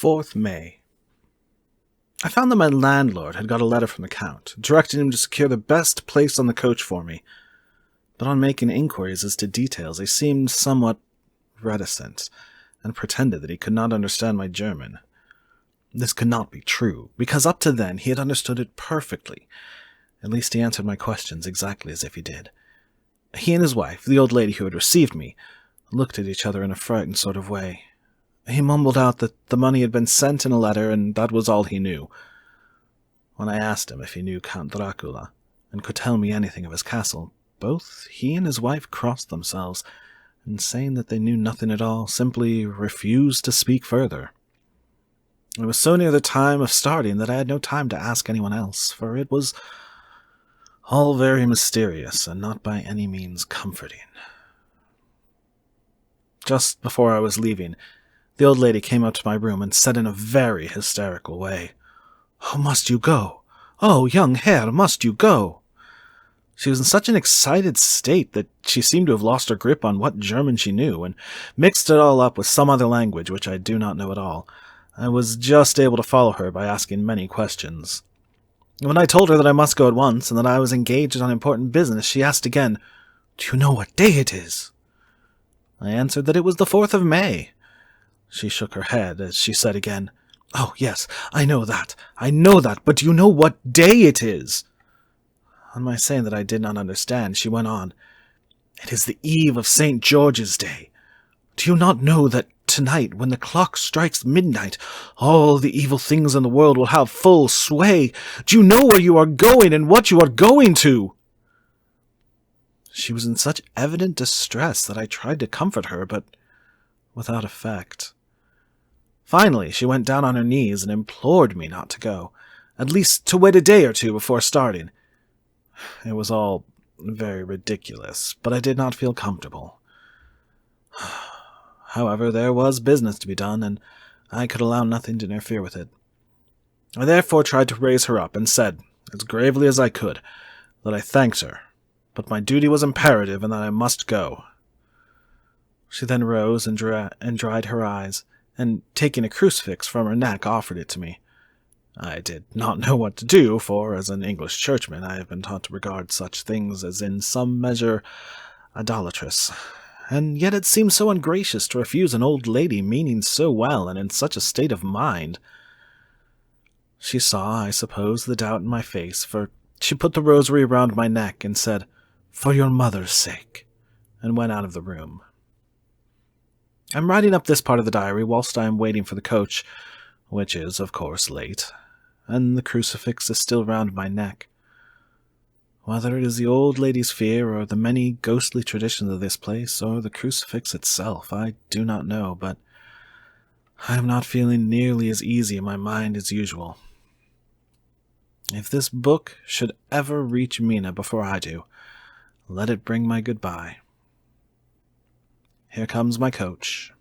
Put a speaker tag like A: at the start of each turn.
A: 4th May. I found that my landlord had got a letter from the Count, directing him to secure the best place on the coach for me, but on making inquiries as to details he seemed somewhat reticent, and pretended that he could not understand my German. This could not be true, because up to then he had understood it perfectly. At least he answered my questions exactly as if he did. He and his wife, the old lady who had received me, looked at each other in a frightened sort of way. He mumbled out that the money had been sent in a letter, and that was all he knew. When I asked him if he knew Count Dracula, and could tell me anything of his castle, both he and his wife crossed themselves, and saying that they knew nothing at all, simply refused to speak further. It was so near the time of starting that I had no time to ask anyone else, for it was all very mysterious and not by any means comforting. Just before I was leaving, the old lady came up to my room and said in a very hysterical way, "Oh, must you go? Oh, young Herr, must you go?" She was in such an excited state that she seemed to have lost her grip on what German she knew, and mixed it all up with some other language which I do not know at all. I was just able to follow her by asking many questions. When I told her that I must go at once, and that I was engaged on important business, she asked again, "Do you know what day it is?" I answered that it was the 4th of May. She shook her head as she said again, "Oh, yes, I know that, but do you know what day it is?" On my saying that I did not understand, she went on, "It is the eve of St. George's Day. Do you not know that tonight, when the clock strikes midnight, all the evil things in the world will have full sway? Do you know where you are going and what you are going to?" She was in such evident distress that I tried to comfort her, but without effect. Finally, she went down on her knees and implored me not to go, at least to wait a day or two before starting. It was all very ridiculous, but I did not feel comfortable. However, there was business to be done, and I could allow nothing to interfere with it. I therefore tried to raise her up, and said, as gravely as I could, that I thanked her, but my duty was imperative and that I must go. She then rose and dried her eyes, and taking a crucifix from her neck, offered it to me. I did not know what to do, for as an English churchman I have been taught to regard such things as in some measure idolatrous, and yet it seemed so ungracious to refuse an old lady meaning so well and in such a state of mind. She saw, I suppose, the doubt in my face, for she put the rosary round my neck and said, "For your mother's sake," and went out of the room. I am writing up this part of the diary whilst I am waiting for the coach, which is, of course, late, and the crucifix is still round my neck. Whether it is the old lady's fear, or the many ghostly traditions of this place, or the crucifix itself, I do not know, but I am not feeling nearly as easy in my mind as usual. If this book should ever reach Mina before I do, let it bring my goodbye. Here comes my coach.